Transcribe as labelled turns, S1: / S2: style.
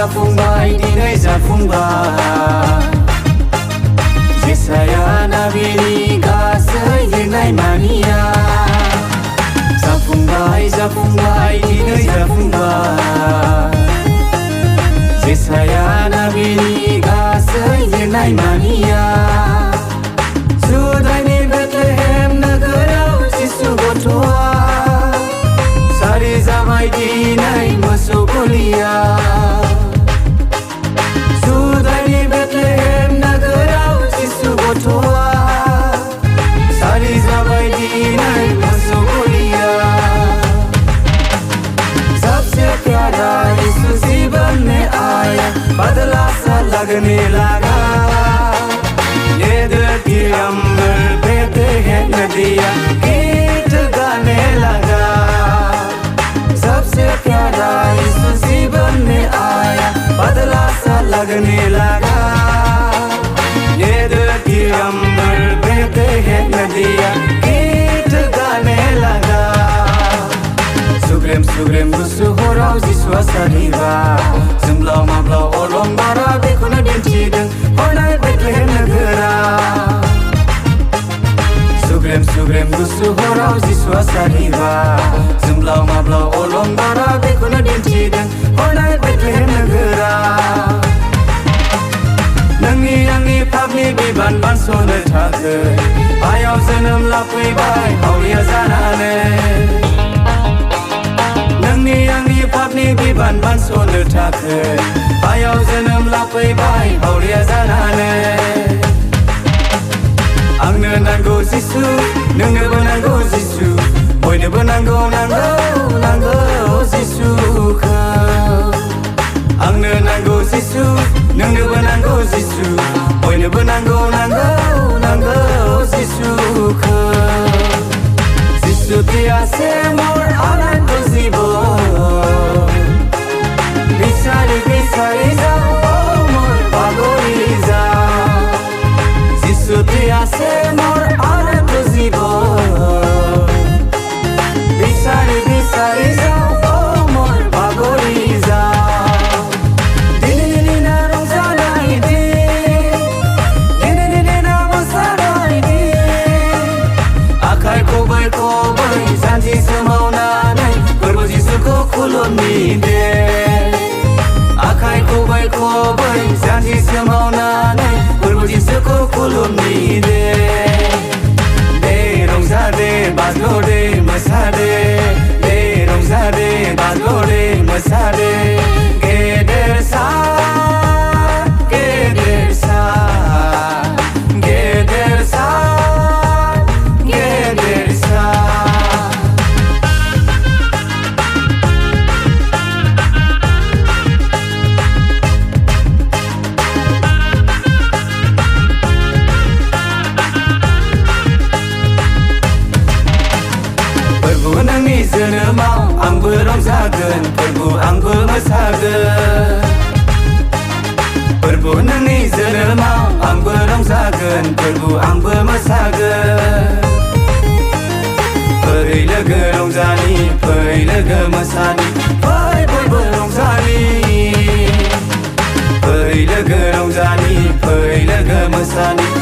S1: Zafungbay dinay zafungbay Jesaya nabini gasay dinay mania Zafungbay dinay zafungbay Jesaya nabini gasay dinay mania Suday ni Bethlehem nagaraw Jisu gotwa Sari zamay dinay masukuliya सारी ज़बाई दीनाई मसूलिया सबसे प्यारा यीशु जीवन में आया बदला सा लगने लगा ये दिल की अंबर बहते हैं नदियाँ गीत गाने लगा सबसे प्यारा यीशु जीवन में आया बदला सा लगने लगा ये दिल की अंबर बहते हैं नदियाँ गीत गाने लगा Sugrem gusu horau Jisua sariba Jumlau mablau olong bara Bekuna dincideng Hornai Bethlehem negara Sugrem gusu horau Jisua sariba Jumlau mablau olong bara Bekuna dincideng Hornai Bethlehem negara Nangni pabni biban bansono थाखै आयाव जोनोम लाफैबाय हावरिया जानानै नोंनि आंनि पापनि बिबान बानस'नो थाखै आयाव जोनोम लाफैबाय हावरिया जानानै आंनो नांगौ जिसु नोंनोबो नांगौ जिसु बयनोबो नांगौ जिसुखौ आंनो नांगौ जिसु नोंनोबो नांगौ जिसु बयनोबो नांगौ जिसुखौ जिसु की आसे मोर आनन्द जीवन बिसारि जाओ मोर पागली जा जिसु की आसे मोर आनन्द जीवन बिसारि जाओ मोर पागली जा Janji semaunanai Forbau Jisuko khulumide Akai kobai Janji semaunanai Forbau Jisuko khulumide De rongzade bazlode masade De rongzade bazlode masade Geder sa जोनोमाव आंबो रंजागोन फोरबो आंबो मोसागोन फोरबो नोंनि जोनोमाव आंबो रंजागोन फोरबो आंबो मोसागोन फै लोगो रंजानि फै लोगो मोसानि फै बयबो रंजानि फै लोगो रंजानि फै लोगो मोसानि